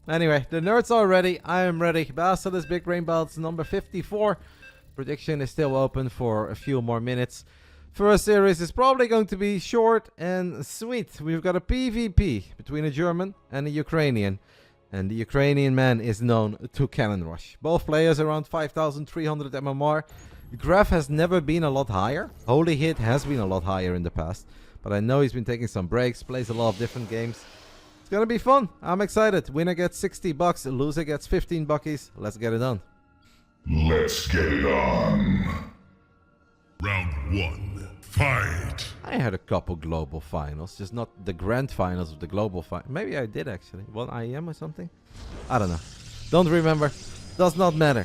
Anyway, the nerds are ready. I am ready. BASILISK Big Brain Bouts number 54. Prediction is still open for a few more minutes. First series is probably going to be short and sweet. We've got a PvP between a German and a Ukrainian. And the Ukrainian man is known to cannon rush. Both players around 5,300 MMR. Gref has never been a lot higher. Holyhit has been a lot higher in the past. But I know he's been taking some breaks, plays a lot of different games. It's gonna be fun. I'm excited. Winner gets 60 bucks, loser gets 15 buckies. Let's get it on. Let's get it on. Round 1. Fight! I had a couple global finals, just not the grand finals of the global final. Maybe I did actually. 1 IEM or something? I don't know. Don't remember. Does not matter.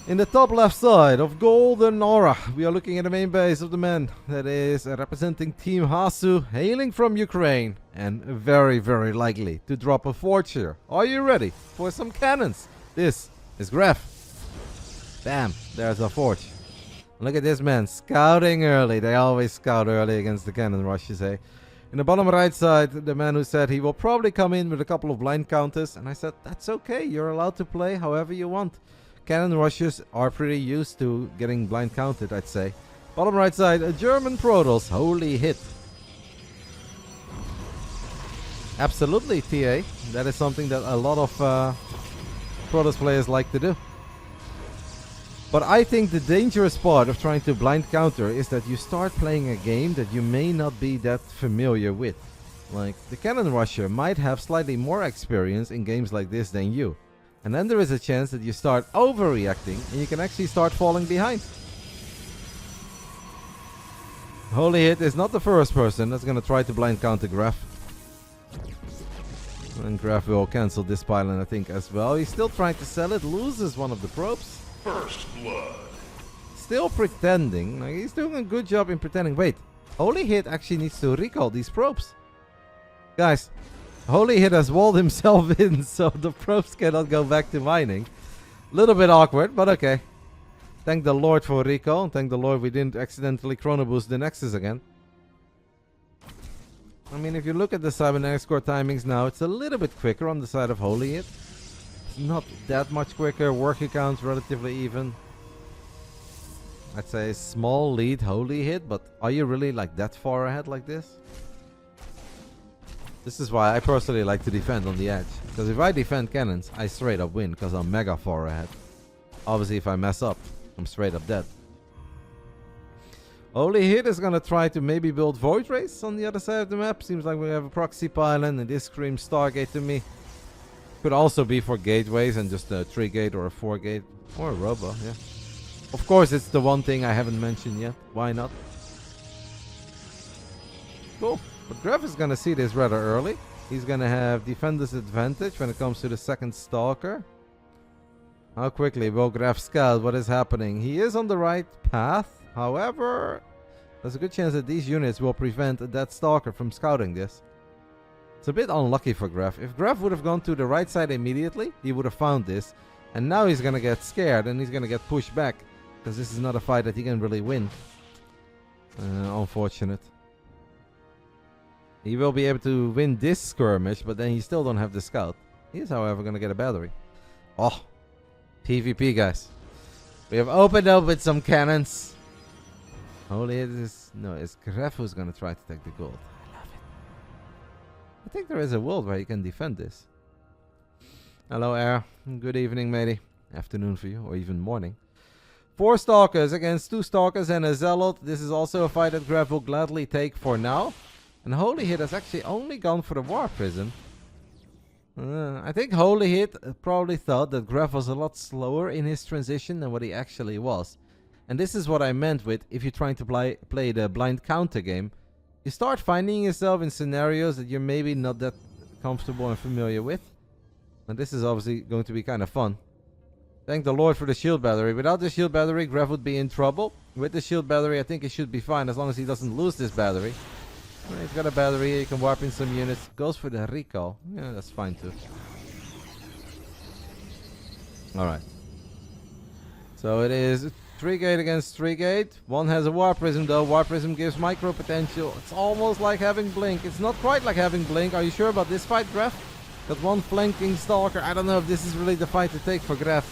In the top left side of Golden Aura, we are looking at the main base of the man that is representing Team Hasu, hailing from Ukraine, and very, very likely to drop a forge here. Are you ready for some cannons? This is Gref. Bam, there's a forge. Look at this man, scouting early. They always scout early against the cannon rushes, eh? In the bottom right side, the man who said he will probably come in with a couple of blind counters. And I said, that's okay, you're allowed to play however you want. Cannon rushers are pretty used to getting blind counted, I'd say. Bottom right side, a German Protoss, Holyhit. Absolutely, TA. That is something that a lot of Protoss players like to do. But I think the dangerous part of trying to blind counter is that you start playing a game that you may not be that familiar with. Like, the cannon rusher might have slightly more experience in games like this than you. And then there is a chance that you start overreacting and you can actually start falling behind. Holyhit is not the first person that's going to try to blind counter Gref. And Gref will cancel this pylon, I think, as well. He's still trying to sell it, loses one of the probes. First blood. Still pretending. Like, he's doing a good job in pretending. Wait, Holyhit actually needs to recall these probes. Guys, Holyhit has walled himself in, so the probes cannot go back to mining. Little bit awkward, but okay. Thank the Lord for recall. Thank the Lord we didn't accidentally chrono boost the Nexus again. I mean, if you look at the cybernetics core timings now, it's a little bit quicker on the side of Holyhit. Not that much quicker. Work accounts relatively even. I'd say small lead Holyhit, but are you really like that far ahead like this? This is why I personally like to defend on the edge. Because if I defend cannons, I straight up win because I'm mega far ahead. Obviously, if I mess up, I'm straight up dead. Holyhit is gonna try to maybe build Void Race on the other side of the map. Seems like we have a proxy pylon and this screams Stargate to me. Could also be for gateways and just a 3-gate or a 4-gate. Or a robo, yeah. Of course, it's the one thing I haven't mentioned yet. Why not? Cool. But Gref is going to see this rather early. He's going to have defender's advantage when it comes to the second Stalker. How quickly will Gref scout what is happening? He is on the right path. However, there's a good chance that these units will prevent that Stalker from scouting this. It's a bit unlucky for Gref. If Gref would have gone to the right side immediately, he would have found this. And now he's going to get scared and he's going to get pushed back. Because this is not a fight that he can really win. Unfortunate. He will be able to win this skirmish, but then he still don't have the scout. He is, however, going to get a battery. Oh, PvP, guys. We have opened up with some cannons. Holy, it is... No, it's Gref who's going to try to take the gold. I think there is a world where you can defend this. Hello, Air. Good evening, matey. Afternoon for you, or even morning. 4 Stalkers against 2 Stalkers and a Zealot. This is also a fight that Gref will gladly take for now. And Holyhit has actually only gone for the War Prism. I think Holyhit probably thought that Gref was a lot slower in his transition than what he actually was. And this is what I meant with if you're trying to play the blind counter game. You start finding yourself in scenarios that you're maybe not that comfortable and familiar with. And this is obviously going to be kind of fun. Thank the Lord for the shield battery. Without the shield battery, Gref would be in trouble. With the shield battery, I think he should be fine as long as he doesn't lose this battery. He's got a battery here, you can warp in some units. Goes for the recall. Yeah, that's fine too. Alright. So it is 3-gate against 3-gate. One has a War Prism though. War Prism gives micro potential. It's almost like having Blink. It's not quite like having Blink. Are you sure about this fight, Gref? Got one flanking stalker. I don't know if this is really the fight to take for Gref.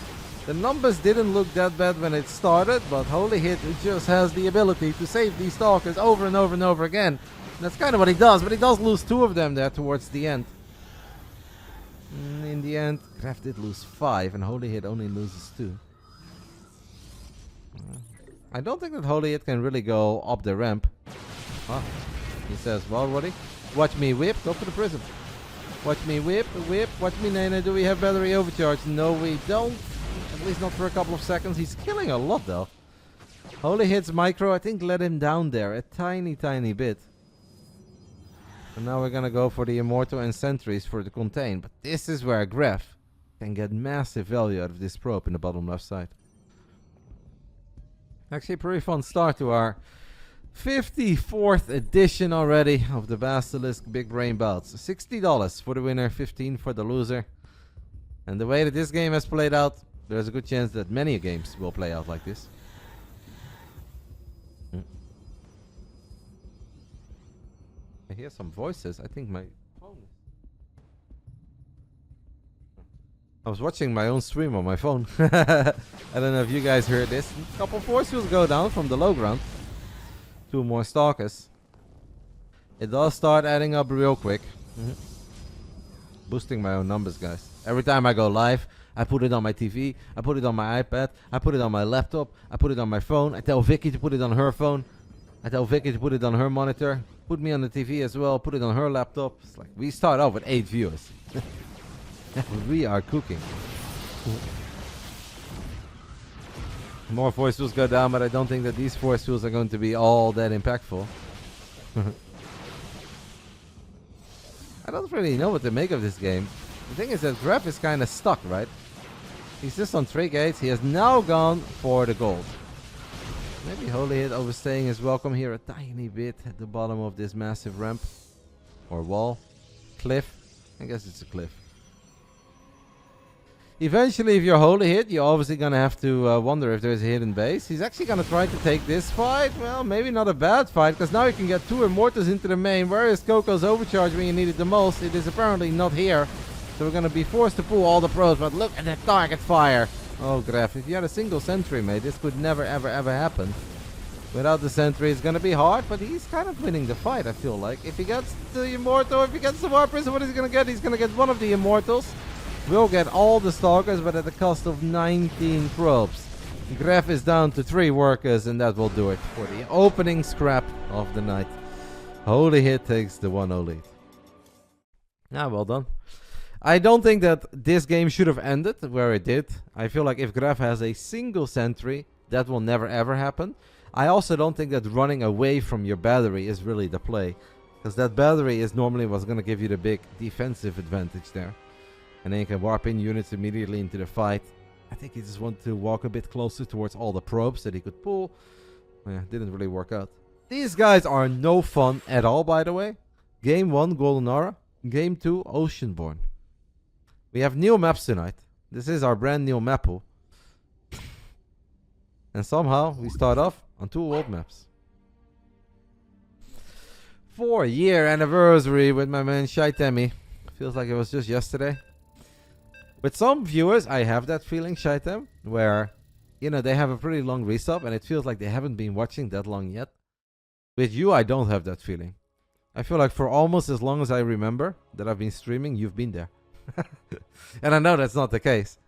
The numbers didn't look that bad when it started, but Holyhit just has the ability to save these stalkers over and over and over again. And that's kind of what he does, but he does lose 2 of them there towards the end. In the end, Gref did lose 5 and Holyhit only loses 2. I don't think that Holyhit can really go up the ramp. Oh, he says, well, Roddy, watch me whip, go for the prism. Watch me whip, watch me Nana, do we have battery overcharge? No, we don't. At least not for a couple of seconds. He's killing a lot, though. Holyhit's micro, I think, let him down there a tiny, tiny bit. And now we're gonna go for the Immortal and Sentries for the contain. But this is where Gref can get massive value out of this probe in the bottom left side. Actually, a pretty fun start to our 54th edition already of the Basilisk Big Brain Bouts. $60 for the winner, 15 for the loser. And the way that this game has played out, there's a good chance that many games will play out like this. I hear some voices. I think my phone is... I was watching my own stream on my phone. I don't know if you guys heard this. A couple force fields go down from the low ground. 2 more stalkers. It does start adding up real quick. Boosting my own numbers, guys. Every time I go live, I put it on my TV, I put it on my iPad, I put it on my laptop, I put it on my phone. I tell Vicky to put it on her phone. I tell Vicky to put it on her monitor. Put me on the TV as well, put it on her laptop. It's like we start off with 8 viewers. We are cooking. More force fields go down, but I don't think that these force fields are going to be all that impactful. I don't really know what to make of this game. The thing is that Gref is kind of stuck, right? He's just on 3 gates. He has now gone for the gold. Maybe Holyhit overstaying his welcome here a tiny bit at the bottom of this massive ramp. Or wall. Cliff. I guess it's a cliff. Eventually, if you're Holyhit, you're obviously going to have to wonder if there's a hidden base. He's actually going to try to take this fight. Well, maybe not a bad fight, because now you can get 2 Immortals into the main. Where is Coco's overcharge when you need it the most? It is apparently not here. So we're going to be forced to pull all the pros. But look at the target fire. Oh, Gref, if you had a single sentry, mate, this could never, ever, ever happen. Without the sentry, it's going to be hard, but he's kind of winning the fight, I feel like. If he gets the Immortal, if he gets the War Prison, what is he going to get? He's going to get one of the Immortals. We'll get all the Stalkers, but at the cost of 19 probes. Gref is down to 3 workers, and that will do it for the opening scrap of the night. Holyhit takes the 1-0 lead. Ah, well done. I don't think that this game should have ended where it did. I feel like if Gref has a single sentry, that will never ever happen. I also don't think that running away from your battery is really the play. Because that battery is normally what's going to give you the big defensive advantage there. And then you can warp in units immediately into the fight. I think he just wanted to walk a bit closer towards all the probes that he could pull. Yeah, didn't really work out. These guys are no fun at all, by the way. Game 1, Golden Aura. Game 2, Oceanborn. We have new maps tonight. This is our brand new map pool. And somehow we start off on 2 old maps. 4-year anniversary with my man Shaitemi. Feels like it was just yesterday. With some viewers, I have that feeling, Shaitem, where, you know, they have a pretty long resub and it feels like they haven't been watching that long yet. With you, I don't have that feeling. I feel like for almost as long as I remember that I've been streaming, you've been there. And I know that's not the case,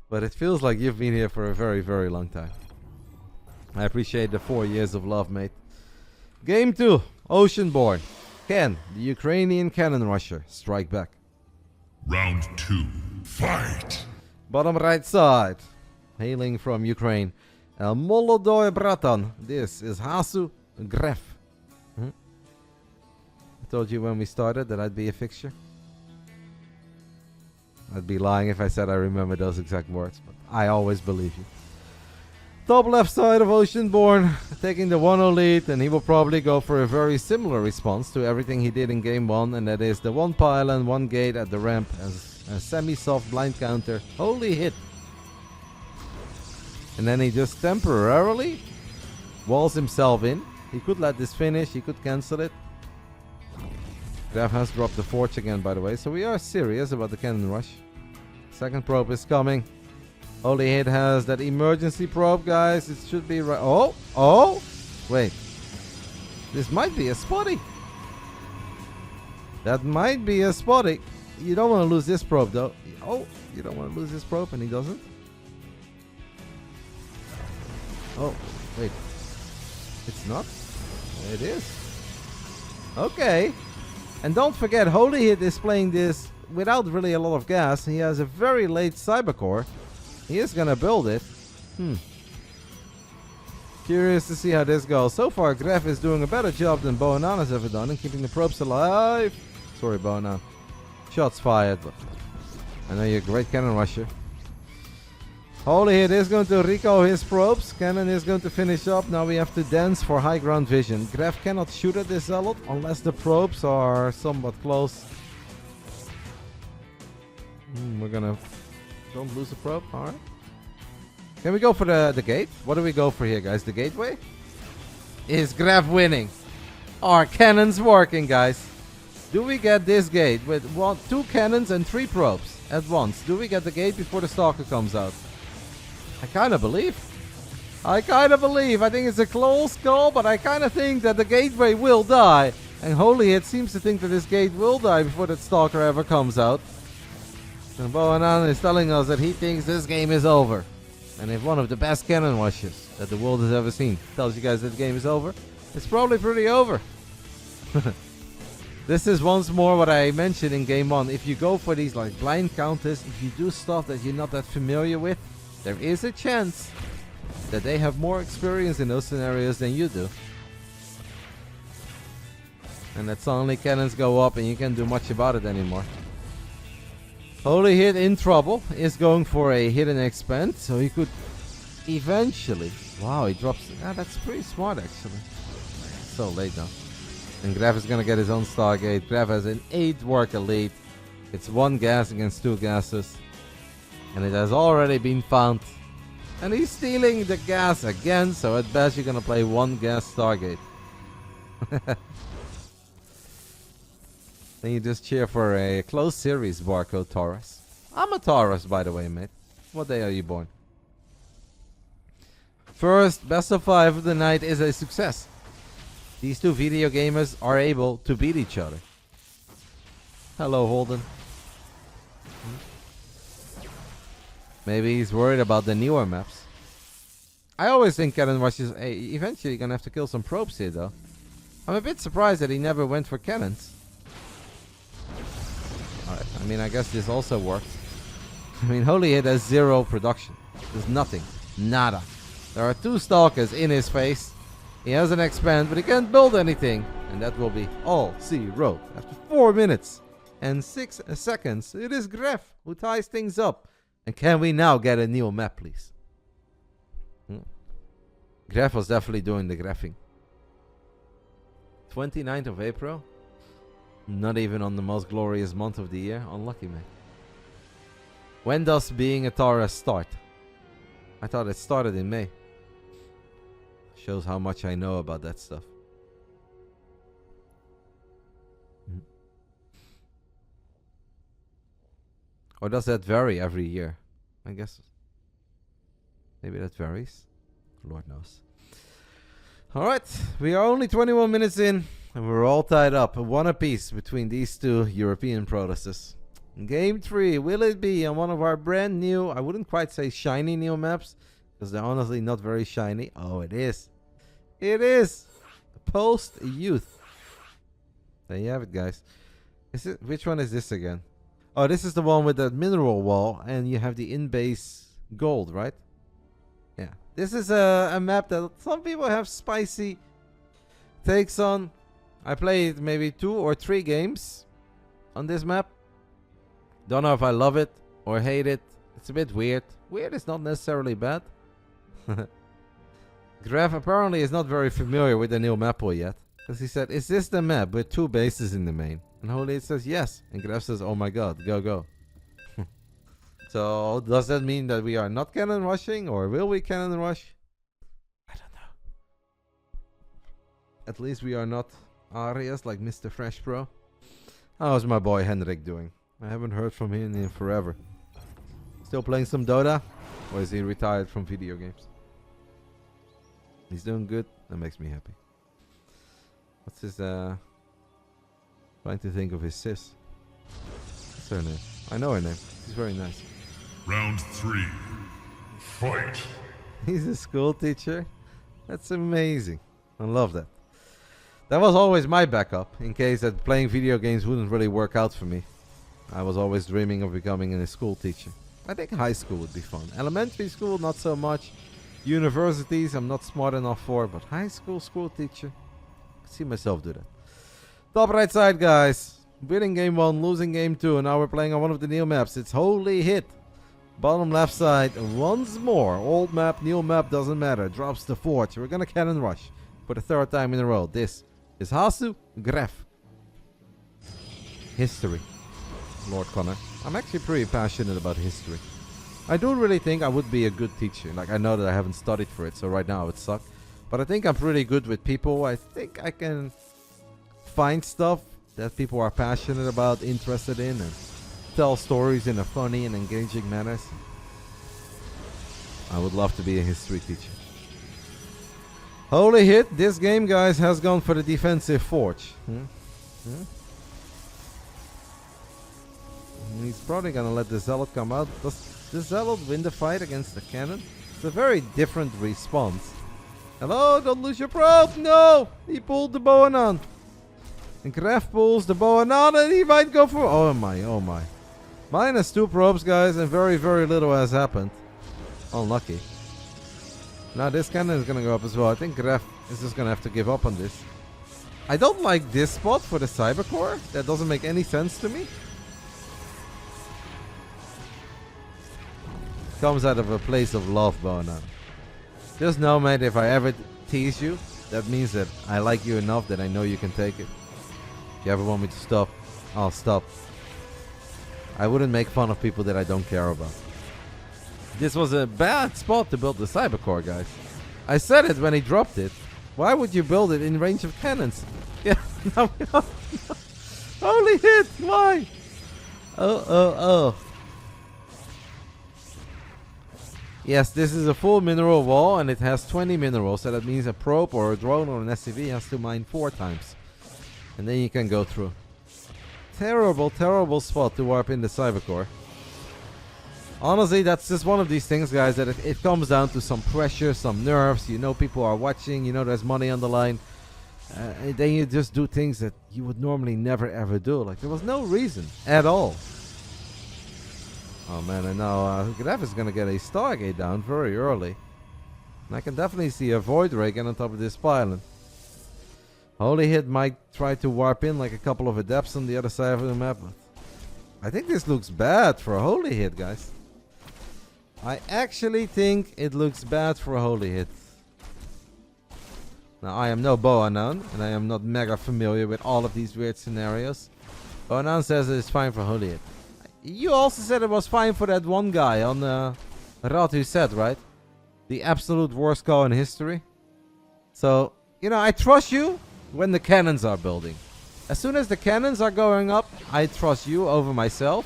but it feels like you've been here for a very, very long time. I appreciate the 4 years of love, mate. Game 2, Oceanborn. Can the Ukrainian cannon rusher strike back? Round 2, fight! Bottom right side, hailing from Ukraine, El Molodoi Bratan. This is Hasu Gref. I told you when we started that I'd be a fixture. I'd be lying if I said I remember those exact words, but I always believe you. Top left side of Oceanborn, taking the 1-0 lead, and he will probably go for a very similar response to everything he did in Game 1, and that is the 1 pylon, 1 gate at the ramp as a semi-soft blind counter. Holyhit. And then he just temporarily walls himself in. He could let this finish, he could cancel it. Gref has dropped the forge again, by the way, so we are serious about the cannon rush. Second probe is coming. Holyhit has that emergency probe, guys. It should be right. Oh, oh, wait. This might be a spotty. That might be a spotty. You don't want to lose this probe, though. Oh, you don't want to lose this probe, and he doesn't. Oh, wait. It's not? It is. Okay. And don't forget, Holyhit is playing this without really a lot of gas. He has a very late Cybercore. He is gonna build it. Curious to see how this goes. So far, Gref is doing a better job than bout has ever done in keeping the probes alive. Sorry, bout. Shots fired. But I know you're a great cannon rusher. Holyhit is going to Rico his probes. Cannon is going to finish up. Now we have to dance for high ground vision. Gref cannot shoot at this Zealot unless the probes are somewhat close. We're gonna... Don't lose the probe. Alright. Can we go for the gate? What do we go for here, guys? The gateway? Is Gref winning? Are cannons working, guys? Do we get this gate with 2 cannons and 3 probes at once? Do we get the gate before the Stalker comes out? I kind of believe. I think it's a close call, but I kind of think that the gateway will die. And Holyhit seems to think that this gate will die before that Stalker ever comes out. And bout is telling us that he thinks this game is over. And if one of the best cannon rushers that the world has ever seen tells you guys that the game is over, it's probably pretty over. This is once more what I mentioned in game 1. If you go for these like blind counters, if you do stuff that you're not that familiar with, there is a chance that they have more experience in those scenarios than you do. And that suddenly cannons go up and you can't do much about it anymore. Holyhit in trouble is going for a hidden expand, so he could eventually... Wow, he drops... Yeah, that's pretty smart actually. So late now. And Gref is gonna get his own Stargate. Gref has an 8 worker lead. It's 1 gas against 2 gases. And it has already been found. And he's stealing the gas again, so at best you're gonna play 1 gas Stargate. Then you just cheer for a close series, Barcode Taurus. I'm a Taurus, by the way, mate. What day are you born? First, best of 5 of the night is a success. These 2 video gamers are able to beat each other. Hello, Holden. Maybe he's worried about the newer maps. I always think cannon rushes... Hey, eventually you're gonna have to kill some probes here, though. I'm a bit surprised that he never went for cannons. Alright, I mean, I guess this also worked. I mean, Holyhit has 0 production. There's nothing. Nada. There are 2 Stalkers in his face. He has an expand, but he can't build anything. And that will be all 0. After 4 minutes and 6 seconds, it is Gref who ties things up. And can we now get a new map, please? Gref was definitely doing the greffing. 29th of April. Not even on the most glorious month of the year. Unlucky, man. When does being a Taurus start? I thought it started in May. Shows how much I know about that stuff. Or does that vary every year? I guess. Maybe that varies. Lord knows. Alright, we are only 21 minutes in. And we're all tied up. 1 apiece between these 2 European Protosses. Game 3. Will it be on one of our brand new, I wouldn't quite say shiny new maps. Because they're honestly not very shiny. Oh, it is. It is. Post-Youth. There you have it, guys. Which one is this again? Oh, this is the one with the mineral wall, and you have the in-base gold, right? Yeah. This is a map that some people have spicy takes on. I played maybe 2 or 3 games on this map. Don't know if I love it or hate it. It's a bit weird. Weird is not necessarily bad. Gref apparently is not very familiar with the new map yet. Because he said, is this the map with 2 bases in the main? And Holyhit says yes. And Gref says, oh my god, go, go. So, does that mean that we are not cannon rushing? Or will we cannon rush? I don't know. At least we are not Arias like Mr. Fresh Pro. How's my boy Henrik doing? I haven't heard from him in forever. Still playing some Dota? Or is he retired from video games? He's doing good. That makes me happy. What's his, trying to think of his sis. What's her name? I know her name. She's very nice. Round 3. Fight. He's a school teacher? That's amazing. I love that. That was always my backup, in case that playing video games wouldn't really work out for me. I was always dreaming of becoming a school teacher. I think high school would be fun. Elementary school, not so much. Universities, I'm not smart enough for, but high school teacher, I can see myself do that. Top right side, guys. Winning game 1, losing game 2, and now we're playing on one of the new maps. It's Holyhit. Bottom left side, once more. Old map, new map, doesn't matter. Drops the forge. We're gonna cannon rush for the 3rd time in a row. This is Hasu Gref. History. Lord Connor. I'm actually pretty passionate about history. I don't really think I would be a good teacher. Like, I know that I haven't studied for it, so right now it would suck. But I think I'm pretty good with people. I think I can find stuff that people are passionate about, interested in, and tell stories in a funny and engaging manner. I would love to be a history teacher. Holyhit, this game, guys, has gone for the defensive forge. He's probably gonna let the Zealot come out. Does the Zealot win the fight against the cannon? It's a very different response. Hello, don't lose your probe! No! He pulled the bow and on. And Gref pulls the bow and on, and he might go for... Oh my, oh my. Minus 2 probes, guys, and very, very little has happened. Unlucky. Now this cannon is gonna go up as well. I think Gref is just gonna have to give up on this. I don't like this spot for the Cybercore. That doesn't make any sense to me. Comes out of a place of love, Bonan. Just know, mate, if I ever tease you, that means that I like you enough that I know you can take it. If you ever want me to stop, I'll stop. I wouldn't make fun of people that I don't care about. This was a bad spot to build the Cybercore, guys. I said it when he dropped it. Why would you build it in range of cannons? Yeah, no. Holyhit, why? Oh. Yes, this is a full mineral wall, and it has 20 minerals, so that means a probe or a drone or an SCV has to mine 4 times. And then you can go through. Terrible, terrible spot to warp in the Cybercore. Honestly, that's just one of these things, guys, that it comes down to some pressure, some nerves. You know people are watching, you know there's money on the line. And then you just do things that you would normally never ever do. Like, there was no reason at all. Oh man, and now Gref is gonna get a Stargate down very early. And I can definitely see a Void Ray get on top of this pylon. Holyhit might try to warp in like a couple of Adepts on the other side of the map. But I think this looks bad for a Holyhit, guys. I actually think it looks bad for a Holyhit. Now, I am no Boanan, and I am not mega familiar with all of these weird scenarios. Boanan says it's fine for Holyhit. You also said it was fine for that one guy on Rot who said, right? The absolute worst call in history. So, you know, I trust you when the cannons are building. As soon as the cannons are going up, I trust you over myself.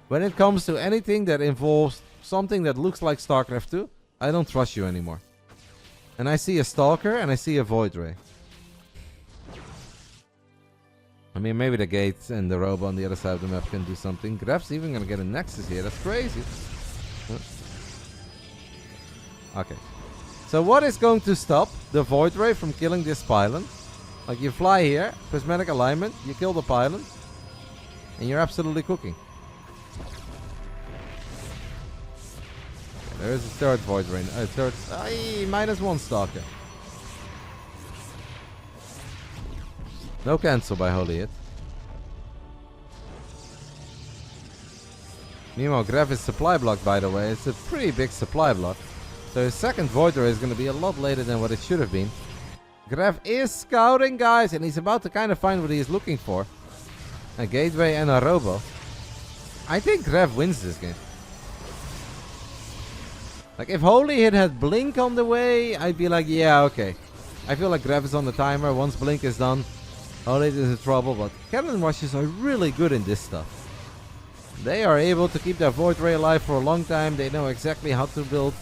When it comes to anything that involves something that looks like Starcraft 2, I don't trust you anymore. And I see a Stalker and I see a Void Ray. I mean, maybe the gates and the robo on the other side of the map can do something. Gref's even gonna get a Nexus here. That's crazy. Okay. So what is going to stop the Void Ray from killing this pylon? Like, you fly here, prismatic alignment, you kill the pylon, and you're absolutely cooking. Okay, there is a third Void Ray. -1 Stalker. No cancel by Holyhit. Meanwhile, Gref is supply blocked, by the way. It's a pretty big supply block. So his second Void Ray is going to be a lot later than what it should have been. Gref is scouting, guys, and he's about to kind of find what he is looking for. A gateway and a robo. I think Gref wins this game. Like, if Holyhit had Blink on the way, I'd be like, yeah, okay. I feel like Gref is on the timer. Once Blink is done, Holyhit is in trouble, but cannon rushes are really good in this stuff. They are able to keep their Void Ray alive for a long time. They know exactly how to build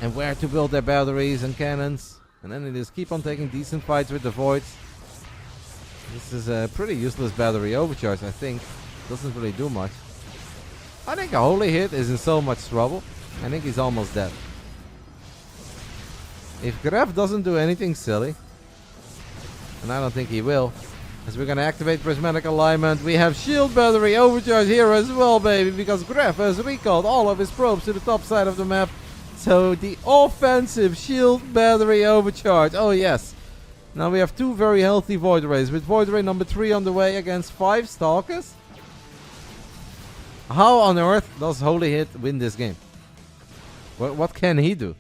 and where to build their batteries and cannons. And then they just keep on taking decent fights with the Voids. This is a pretty useless battery overcharge, I think. Doesn't really do much. I think a Holyhit is in so much trouble. I think he's almost dead. If Gref doesn't do anything silly, and I don't think he will, as we're going to activate Prismatic Alignment, we have Shield Battery Overcharge here as well, baby, because Gref has recalled all of his probes to the top side of the map. So the offensive Shield Battery Overcharge. Oh yes. Now we have 2 very healthy Void Rays, with Void Ray number 3 on the way against 5 Stalkers. How on earth does Holyhit win this game? What can he do?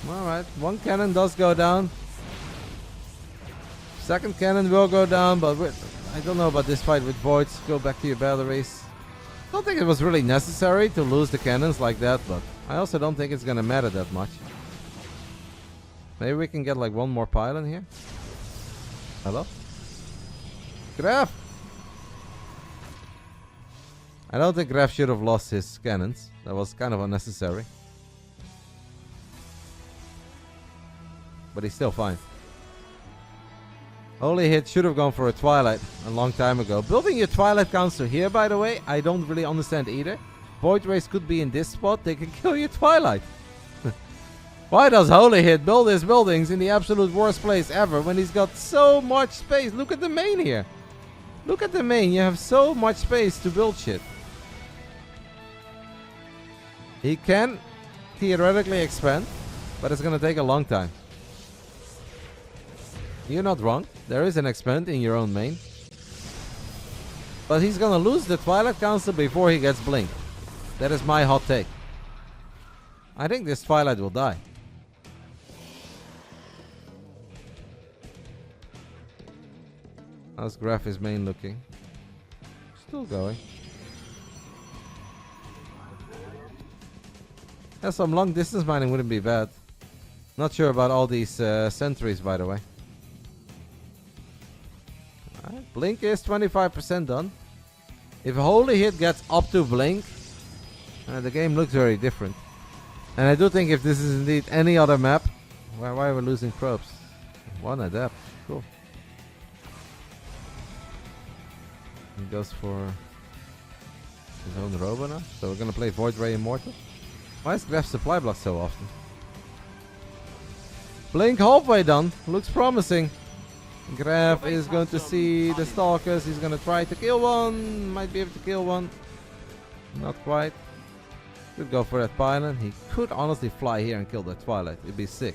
Alright, 1 cannon does go down. 2nd cannon will go down, but I don't know about this fight with Voids. Go back to your batteries. Don't think it was really necessary to lose the cannons like that, but I also don't think it's gonna matter that much. Maybe we can get like 1 more pylon here. Hello? Gref! I don't think Gref should have lost his cannons. That was kind of unnecessary. But he's still fine. Holyhit should have gone for a Twilight a long time ago. Building your Twilight Council here, by the way, I don't really understand either. Void Rays could be in this spot. They can kill your Twilight. Why does Holyhit build his buildings in the absolute worst place ever when he's got so much space? Look at the main here. Look at the main. You have so much space to build shit. He can theoretically expand, but it's going to take a long time. You're not wrong. There is an expand in your own main. But he's going to lose the Twilight Council before he gets Blink. That is my hot take. I think this Twilight will die. How's Gref's main looking? Still going. Yeah, some long distance mining wouldn't be bad. Not sure about all these sentries, by the way. Alright, Blink is 25% done. If Holyhit gets up to Blink, the game looks very different. And I do think if this is indeed any other map, why are we losing probes? 1 adept, cool. He goes for his own Robo now. So we're gonna play Void Ray Immortal. Why is Gref's supply block so often? Blink halfway done. Looks promising. Gref is going to see the Stalkers. He's going to try to kill one. Might be able to kill one. Not quite. Could go for that pylon. He could honestly fly here and kill that Twilight. It'd be sick.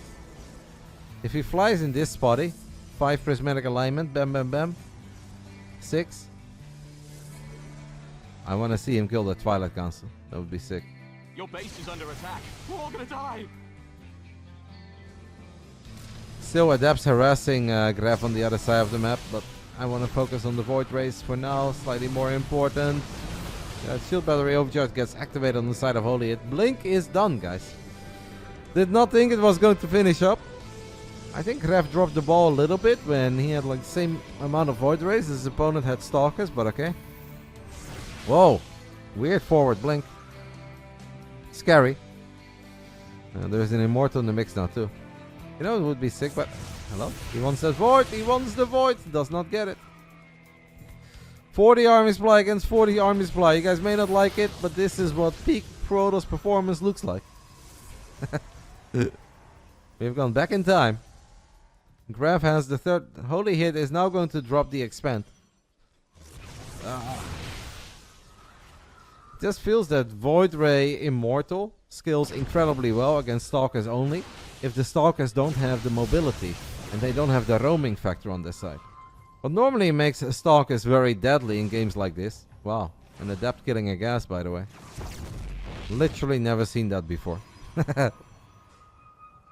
If he flies in this spotty, 5 prismatic alignment. Bam, bam, bam. 6. I want to see him kill the Twilight Council. That would be sick. Your base is under attack. We're all gonna die. Still Adepts harassing Gref on the other side of the map, but I want to focus on the Void Rays for now. Slightly more important. Shield Battery Overcharge gets activated on the side of Holyhit. Blink is done, guys. Did not think it was going to finish up. I think Gref dropped the ball a little bit when he had like the same amount of Void Rays. His opponent had Stalkers, but okay. Whoa. Weird forward blink. Scary. There's an Immortal in the mix now too. You know it would be sick, but... Hello? He wants that Void! He wants the Void! Does not get it. 40 army supply against 40 army supply. You guys may not like it, but this is what peak Protoss performance looks like. We've gone back in time. Gref has the third... Holyhit is now going to drop the expand. Just feels that Void Ray Immortal scales incredibly well against Stalkers only if the Stalkers don't have the mobility and they don't have the roaming factor on their side. What normally makes Stalkers very deadly in games like this. Wow, an Adept killing a gas, by the way. Literally never seen that before.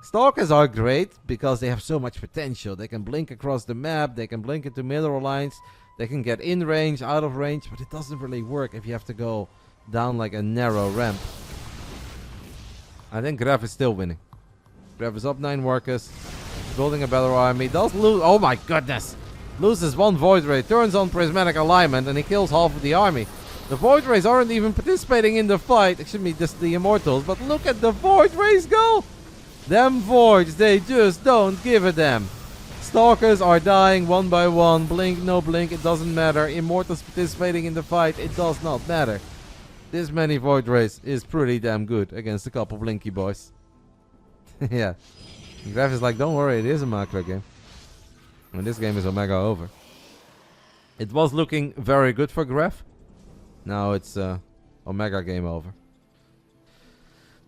Stalkers are great because they have so much potential. They can blink across the map, they can blink into mineral lines, they can get in range, out of range, but it doesn't really work if you have to go down like a narrow ramp. I think Gref is still winning. Gref is up 9 workers. Building a better army. Does lose. Oh my goodness. Loses 1 Void Ray. Turns on Prismatic Alignment and he kills half of the army. The Void Rays aren't even participating in the fight. It should be just the Immortals. But look at the Void Rays go. Them Voids, they just don't give a damn. Stalkers are dying one by one. Blink, no blink, it doesn't matter. Immortals participating in the fight, it does not matter. This many Void Rays is pretty damn good against a couple Blinky boys. Yeah. Gref is like, don't worry, it is a macro game. And this game is Omega over. It was looking very good for Gref. Now it's Omega game over.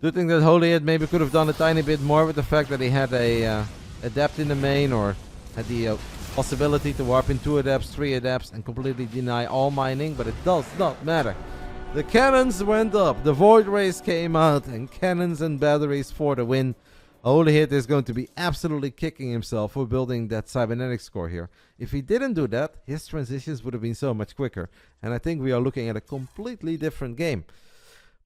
Do you think that Holyhit maybe could have done a tiny bit more with the fact that he had a Adept in the main, or had the possibility to warp in 2 Adepts, 3 Adepts and completely deny all mining? But it does not matter. The cannons went up, the Void Rays came out, and cannons and batteries for the win. Holyhit is going to be absolutely kicking himself for building that cybernetic score here. If he didn't do that, his transitions would have been so much quicker. And I think we are looking at a completely different game.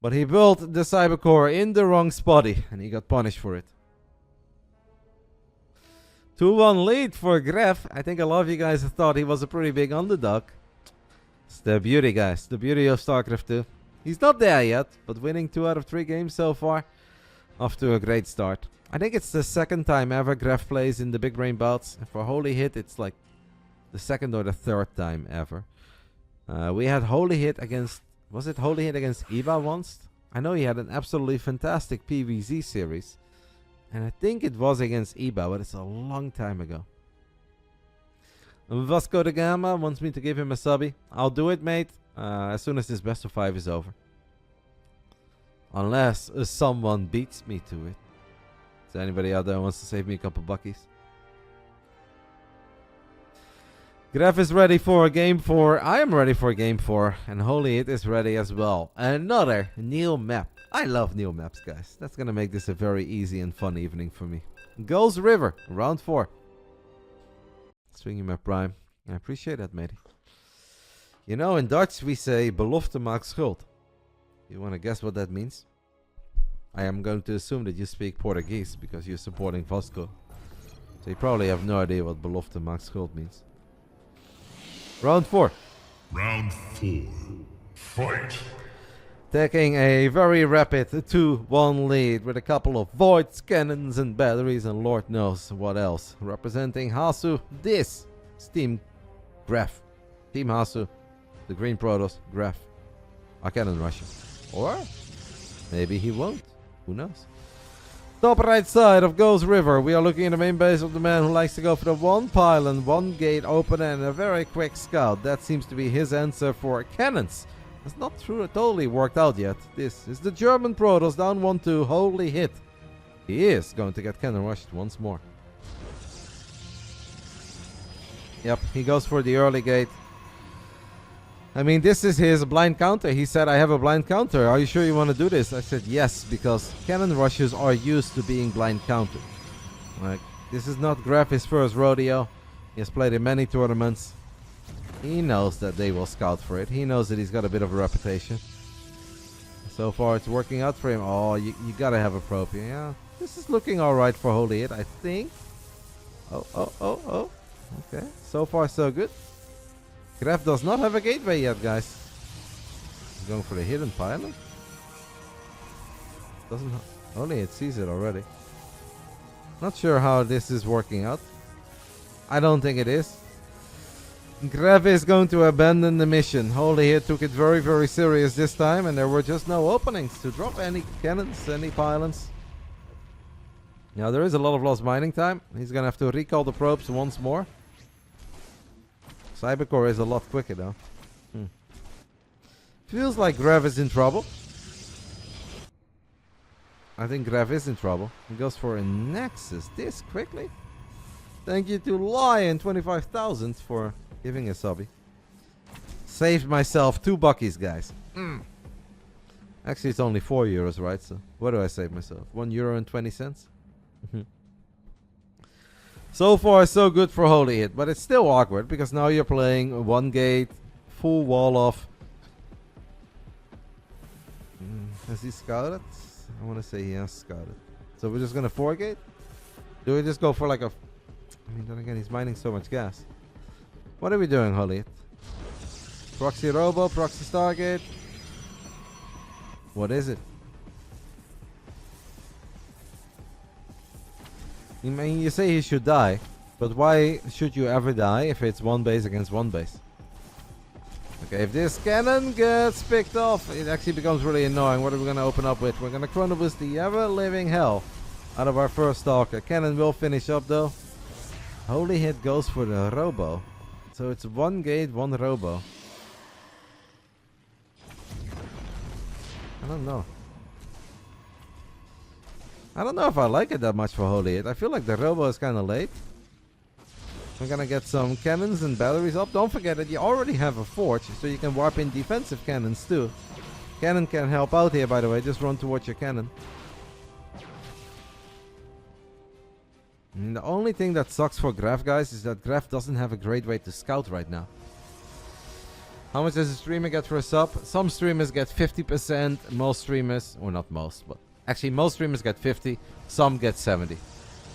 But he built the cybercore in the wrong spotty, and he got punished for it. 2-1 lead for Gref. I think a lot of you guys thought he was a pretty big underdog. It's the beauty, guys. The beauty of Starcraft 2. He's not there yet, but winning 2 out of 3 games so far. Off to a great start. I think it's the 2nd time ever Gref plays in the Big Brain Bouts. And for Holyhit, it's like the 2nd or the 3rd time ever. We had Holyhit against... Was it Holyhit against Eva once? I know he had an absolutely fantastic PvZ series. And I think it was against Eba, but it's a long time ago. Vasco da Gama wants me to give him a subby. I'll do it, mate, as soon as this best of 5 is over. Unless someone beats me to it. Is there anybody out there who wants to save me a couple buckies? Gref is ready for game 4. I am ready for game 4. And Holyhit is ready as well. Another new map. I love new maps, guys. That's going to make this a very easy and fun evening for me. Goes River, round 4. Swinging my prime. I appreciate that, matey. You know, in Dutch we say belofte maakt schuld. You want to guess what that means? I am going to assume that you speak Portuguese because you're supporting Vasco. So you probably have no idea what belofte maakt schuld means. Round 4. Round 4. Fight! Taking a very rapid 2-1 lead with a couple of voids, cannons and batteries and Lord knows what else. Representing Hasu, this is Team Gref. Team Hasu, the Green Protoss, Gref. I cannon Russia. Or maybe he won't. Who knows? Top right side of Ghost River, we are looking at the main base of the man who likes to go for the 1 pylon, 1 gate opener and a very quick scout. That seems to be his answer for cannons. It's not totally worked out yet. This is the German Protoss down 1-2, Holyhit. He is going to get cannon rushed once more. Yep, he goes for the early gate. I mean, this is his blind counter. He said, I have a blind counter. Are you sure you want to do this? I said, yes, because cannon rushes are used to being blind countered. Like, this is not Gref's first rodeo. He has played in many tournaments. He knows that they will scout for it. He knows that he's got a bit of a reputation. So far, it's working out for him. Oh, you gotta have a probe here. Yeah, this is looking alright for Holyhit, I think. Oh. Okay, so far so good. Gref does not have a gateway yet, guys. He's going for the hidden pylon. Doesn't Holyhit sees it already. Not sure how this is working out. I don't think it is. Gref is going to abandon the mission. Holyhit took it very, very serious this time, and there were just no openings to drop any cannons, any pylons. Now, there is a lot of lost mining time. He's going to have to recall the probes once more. Cybercore is a lot quicker, though. Feels like Gref is in trouble. I think Gref is in trouble. He goes for a Nexus this quickly. Thank you to Lion 25,000 for giving a subby. Saved myself 2 buckies, guys. Actually, it's only 4 euros, right? So, what do I save myself? 1 euro and 20 cents? So far, so good for Holyhit, but it's still awkward because now you're playing 1 gate, full wall off. Has he scouted? I want to say he has scouted. So we're just going to 4 gate? Do we just go for like a... I mean, then again, he's mining so much gas. What are we doing, Holyhit? Proxy Robo, Proxy Stargate. What is it? I mean, you say he should die, but why should you ever die if it's one base against one base? Okay, if this cannon gets picked off, it actually becomes really annoying. What are we going to open up with? We're going to Chrono Boost the ever-living hell out of our first Stalker. Cannon will finish up, though. Holyhit goes for the Robo. So it's one gate, one Robo. I don't know. I don't know if I like it that much for Holyhit. I feel like the Robo is kind of late. We're gonna get some cannons and batteries up. Don't forget that you already have a forge, so you can warp in defensive cannons too. Cannon can help out here, by the way. Just run towards your cannon. And the only thing that sucks for Gref, guys, is that Gref doesn't have a great way to scout right now. How much does a streamer get for a sub? Some streamers get 50%. Most streamers, or not most, but actually most streamers get 50. Some get 70.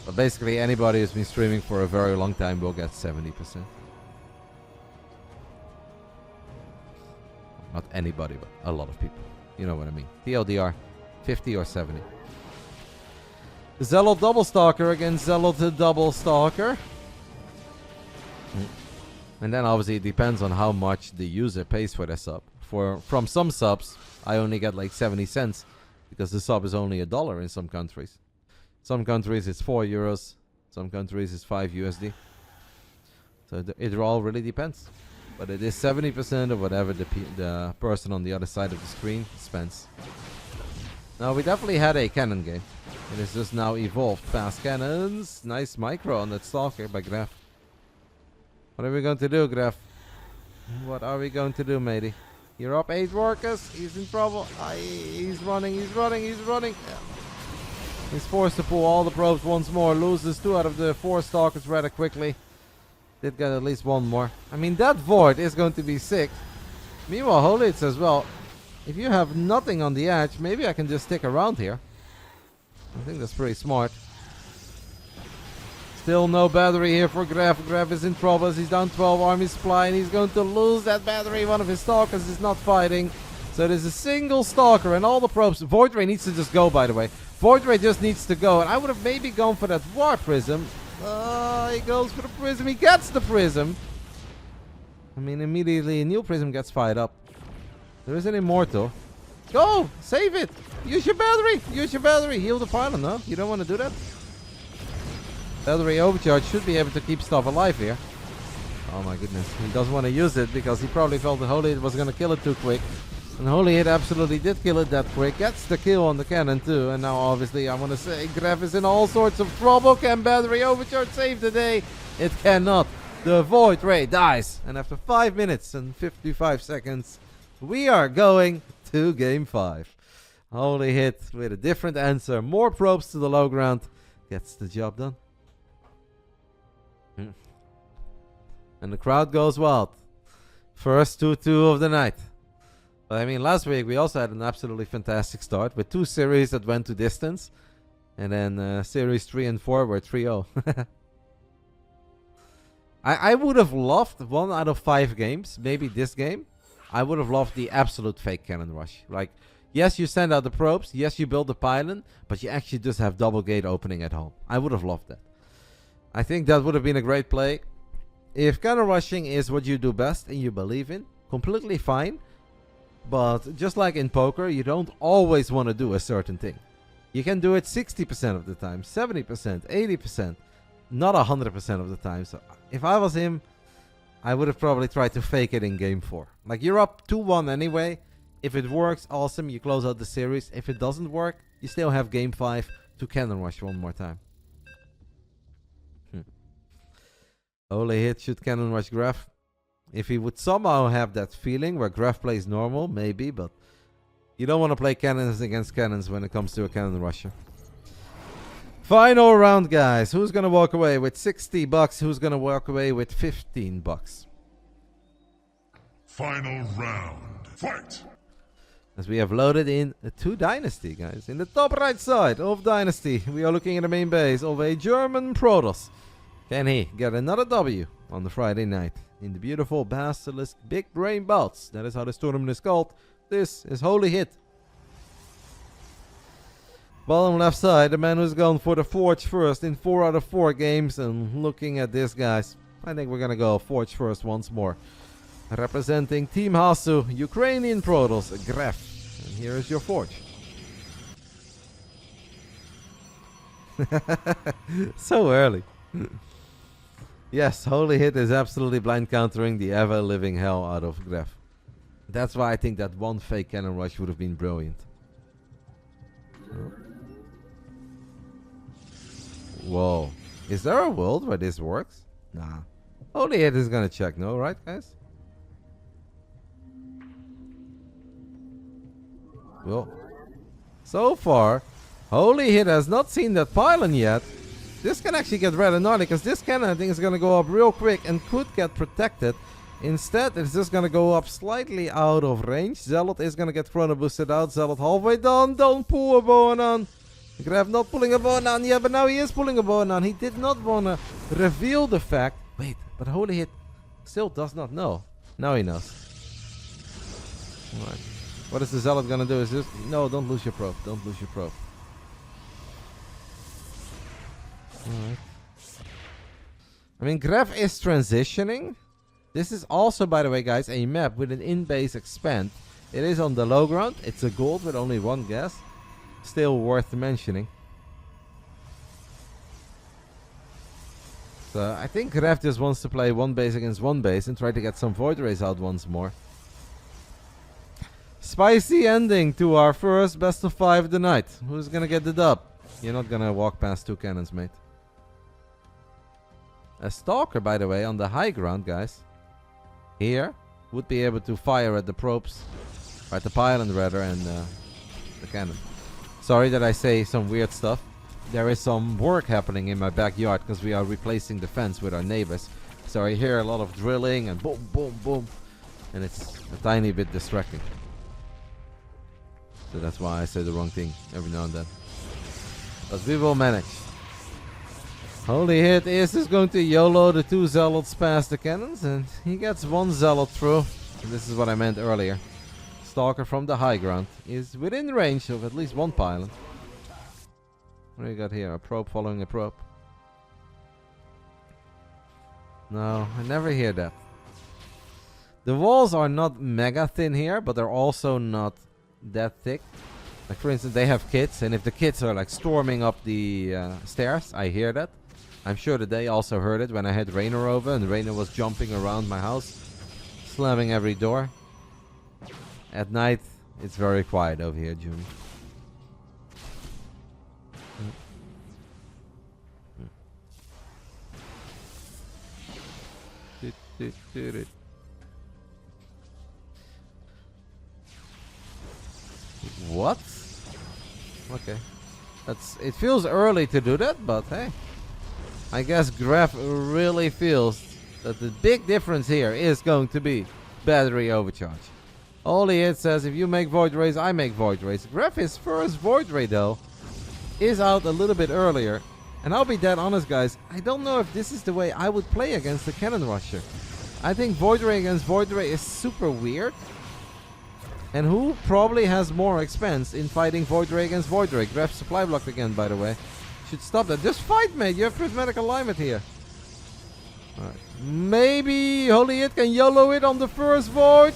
But basically anybody who's been streaming for a very long time will get 70%. Not anybody, but a lot of people. You know what I mean. TLDR, 50 or 70. Zealot Double Stalker against Zealot Double Stalker. And then obviously it depends on how much the user pays for their sub. From some subs, I only get like 70 cents. Because the sub is only $1 in some countries. Some countries it's 4 euros. Some countries it's 5 USD. So it all really depends. But it is 70% of whatever the person on the other side of the screen spends. Now we definitely had a cannon game. It is just now evolved. Fast cannons. Nice micro on that Stalker by Gref. What are we going to do, Gref? What are we going to do, matey? You're up 8 workers. He's in trouble. He's running. He's running. He's running. Yeah. He's forced to pull all the probes once more. Loses 2 out of the 4 Stalkers rather quickly. Did get at least 1 more. I mean, that Void is going to be sick. Meanwhile, Holyhit says, well, if you have nothing on the edge, maybe I can just stick around here. I think that's pretty smart. Still no battery here for Gref. Gref is in trouble as he's down 12 army supply and he's going to lose that battery. One of his Stalkers is not fighting. So there's a single Stalker and all the probes. Void Ray needs to just go, by the way. Void Ray just needs to go. And I would have maybe gone for that War Prism. He goes for the Prism. He gets the Prism. I mean, immediately a new Prism gets fired up. There is an Immortal. Go! Save it! Use your battery! Use your battery! Heal the pylon, no? You don't want to do that? Battery overcharge should be able to keep stuff alive here. Oh my goodness. He doesn't want to use it because he probably felt that Holyhit was going to kill it too quick. And Holyhit absolutely did kill it that quick. Gets the kill on the cannon too. And now obviously I want to say Gref is in all sorts of trouble. Can battery overcharge save the day? It cannot. The Void Ray dies. And after 5 minutes and 55 seconds, we are going to game 5. Holyhit with a different answer. More probes to the low ground. Gets the job done. And the crowd goes wild. First 2-2 of the night. But I mean, last week we also had an absolutely fantastic start with 2 series that went to distance. And then series 3 and 4 were 3-0. I would have loved 1 out of 5 games. Maybe this game. I would have loved the absolute fake cannon rush. Like, yes, you send out the probes. Yes, you build the pylon. But you actually just have double gate opening at home. I would have loved that. I think that would have been a great play. If cannon rushing is what you do best and you believe in, completely fine. But just like in poker, you don't always want to do a certain thing. You can do it 60% of the time, 70%, 80%, not 100% of the time. So if I was him, I would have probably tried to fake it in game 4. Like, you're up 2-1 anyway. If it works, awesome, you close out the series. If it doesn't work, you still have game 5 to cannon rush one more time. Holyhit should cannon rush Gref. If he would somehow have that feeling where Gref plays normal, maybe, but you don't want to play cannons against cannons when it comes to a cannon rusher. Final round, guys. Who's going to walk away with $60? Who's going to walk away with $15? Final round. Fight! As we have loaded in 2 Dynasty, guys. In the top right side of Dynasty, we are looking at the main base of a German Protoss. Can he get another W on the Friday night in the beautiful BASILISK Big Brain Bouts? That is how this tournament is called. This is Holyhit. Bottom left side, the man who's gone for the Forge first in 4 out of 4 games. And looking at this, guys, I think we're going to go Forge first once more. Representing Team Hasu, Ukrainian Protoss, Gref. And here is your Forge. So early. Yes, Holyhit is absolutely blind countering the ever-living hell out of Gref. That's why I think that one fake cannon rush would have been brilliant. Whoa. Is there a world where this works? Nah. Holyhit is gonna check, no, right, guys? Well, so far, Holyhit has not seen that pylon yet. This can actually get rather gnarly, because this cannon, I think, is gonna go up real quick and could get protected. Instead, it's just gonna go up slightly out of range. Zealot is gonna get chrono boosted out. Zealot halfway done. Don't pull a bow on. Gref not pulling a bow on. Yeah, but now he is pulling a bow on. He did not wanna reveal the fact. Wait, but Holyhit still does not know. Now he knows. Alright. What is the Zealot gonna do? Is just no, don't lose your probe. Don't lose your probe. Alright. I mean, Gref is transitioning. This is also, by the way, guys, a map with an in-base expand. It is on the low ground. It's a gold with only 1 gas. Still worth mentioning. So I think Gref just wants to play 1 base against 1 base and try to get some Void Rays out once more. Spicy ending to our first best of 5 of the night. Who's gonna get the dub? You're not gonna walk past 2 cannons, mate. A Stalker, by the way, on the high ground, guys. Here would be able to fire at the probes, or at the pylon rather, and the cannon. Sorry that I say some weird stuff. There is some work happening in my backyard because we are replacing the fence with our neighbors. So I hear a lot of drilling and boom, boom, boom, and it's a tiny bit distracting. So that's why I say the wrong thing every now and then. But we will manage. Holyhit is just going to YOLO the 2 Zealots past the cannons, and he gets 1 Zealot through. And this is what I meant earlier. Stalker from the high ground is within range of at least 1 pylon. What do you got here? A probe following a probe. No, I never hear that. The walls are not mega thin here, but they're also not that thick. Like, for instance, they have kids, and if the kids are like storming up the stairs, I hear that. I'm sure that they also heard it when I had Rainer over, and Rainer was jumping around my house, slamming every door. At night, it's very quiet over here, June. What? Okay. It feels early to do that, but hey. I guess Gref really feels that the big difference here is going to be battery overcharge. Holyhit says if you make Void Rays, I make Void Rays. Gref's first Void Ray, though, is out a little bit earlier. And I'll be dead honest, guys. I don't know if this is the way I would play against the Cannon Rusher. I think Void Ray against Void Ray is super weird. And who probably has more expense in fighting Void Ray against Void Ray? Gref supply blocked again, by the way. Should stop that. Just fight, mate. You have prismatic alignment here. Alright. Maybe Holyhit can YOLO it on the first Void.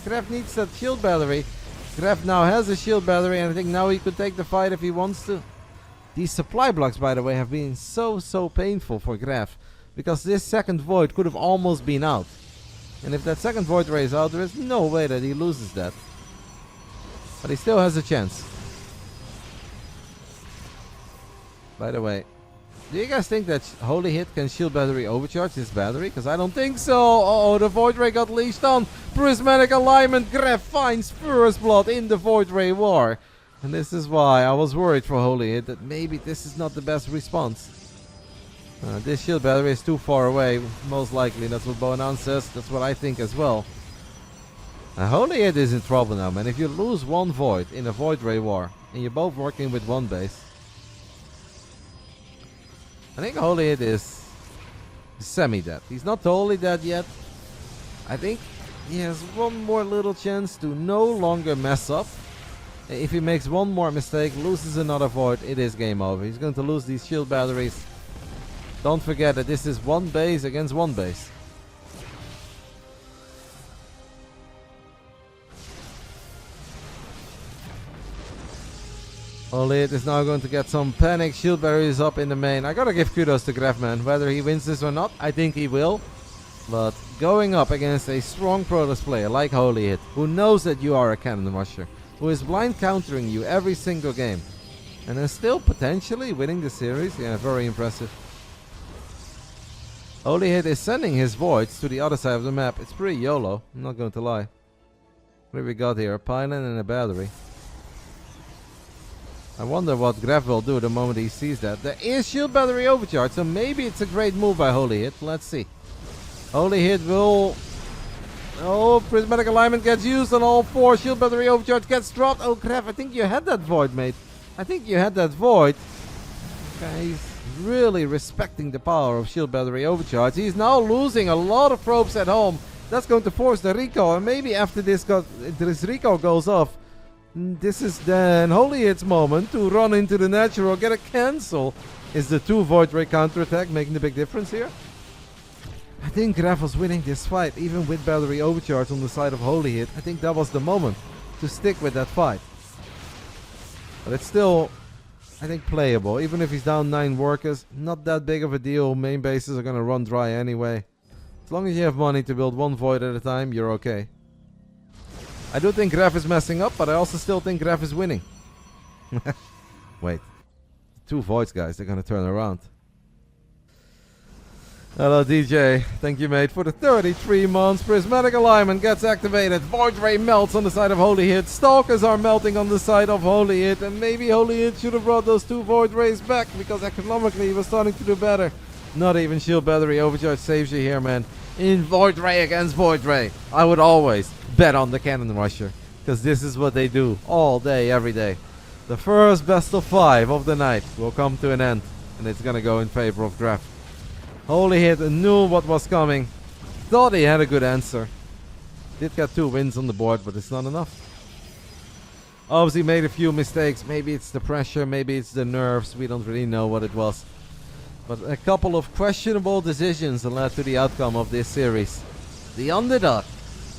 Gref needs that shield battery. Gref now has a shield battery, and I think now he could take the fight if he wants to. These supply blocks, by the way, have been so painful for Gref. Because this second Void could have almost been out. And if that second Void Ray is out, there is no way that he loses that. But he still has a chance. By the way, do you guys think that Holyhit can shield battery overcharge this battery? Because I don't think so. Oh, the Void Ray got leashed on. Prismatic alignment. Gref finds first blood in the Void Ray war. And this is why I was worried for Holyhit that maybe this is not the best response. This shield battery is too far away. Most likely, that's what Bonan says. That's what I think as well. Holyhit is in trouble now, man. If you lose one Void in a Void Ray War, and you're both working with one base, I think Holyhit is semi-dead. He's not totally dead yet. I think he has one more little chance to no longer mess up. If he makes one more mistake, loses another Void, it is game over. He's going to lose these shield batteries. Don't forget that this is one base against one base. Holyhit is now going to get some panic. Shield barriers up in the main. I gotta give kudos to Gref, man. Whether he wins this or not, I think he will. But going up against a strong Protoss player like Holyhit, who knows that you are a cannon rusher, who is blind countering you every single game, and is still potentially winning the series, yeah, very impressive. Holyhit is sending his voids to the other side of the map. It's pretty YOLO, I'm not going to lie. What do we got here? A pylon and a battery. I wonder what Gref will do the moment he sees that. There is shield battery overcharge, so maybe it's a great move by Holyhit. Let's see. Holyhit will... Oh, prismatic alignment gets used on all four. Shield battery overcharge gets dropped. Oh, Gref, I think you had that void, mate. I think you had that void. Okay, he's really respecting the power of shield battery overcharge. He's now losing a lot of probes at home. That's going to force the recall, and maybe after this recall goes off, this is then Holyhit's moment to run into the natural, get a cancel. Is the 2 Void Ray counterattack making the big difference here? I think Gref was winning this fight, even with battery overcharge on the side of Holyhit. I think that was the moment to stick with that fight. But it's still, I think, playable. Even if he's down 9 workers, not that big of a deal. Main bases are going to run dry anyway. As long as you have money to build 1 Void at a time, you're okay. I do think Gref is messing up, but I also still think Gref is winning. Wait. 2 Voids, guys. They're going to turn around. Hello, DJ. Thank you, mate, for the 33 months. Prismatic alignment gets activated. Void Ray melts on the side of Holyhit. Stalkers are melting on the side of Holyhit. And maybe Holyhit should have brought those 2 Void Rays back, because economically he was starting to do better. Not even shield battery overcharge saves you here, man. In Void Ray against Void Ray, I would always bet on the cannon rusher, because this is what they do all day, every day. The first best of 5 of the night will come to an end, and it's gonna go in favor of Gref. Holyhit knew what was coming, thought he had a good answer. Did get 2 wins on the board, but it's not enough. Obviously made a few mistakes. Maybe it's the pressure, maybe it's the nerves. We don't really know what it was. But a couple of questionable decisions led to the outcome of this series. The underdog,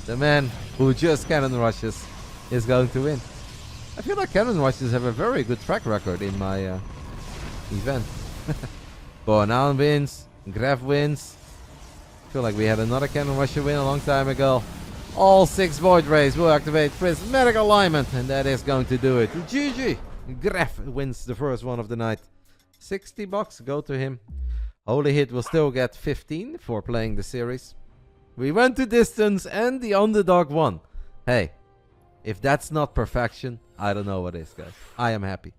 the man who just cannon rushes, is going to win. I feel like cannon rushes have a very good track record in my event. Bonan wins, Gref wins. I feel like we had another cannon rusher win a long time ago. All 6 Void Rays will activate prismatic alignment, and that is going to do it. GG! Gref wins the first one of the night. $60 go to him. Holyhit will still get 15 for playing the series. We went to distance and the underdog won. Hey, if that's not perfection, I don't know what is, guys. I am happy.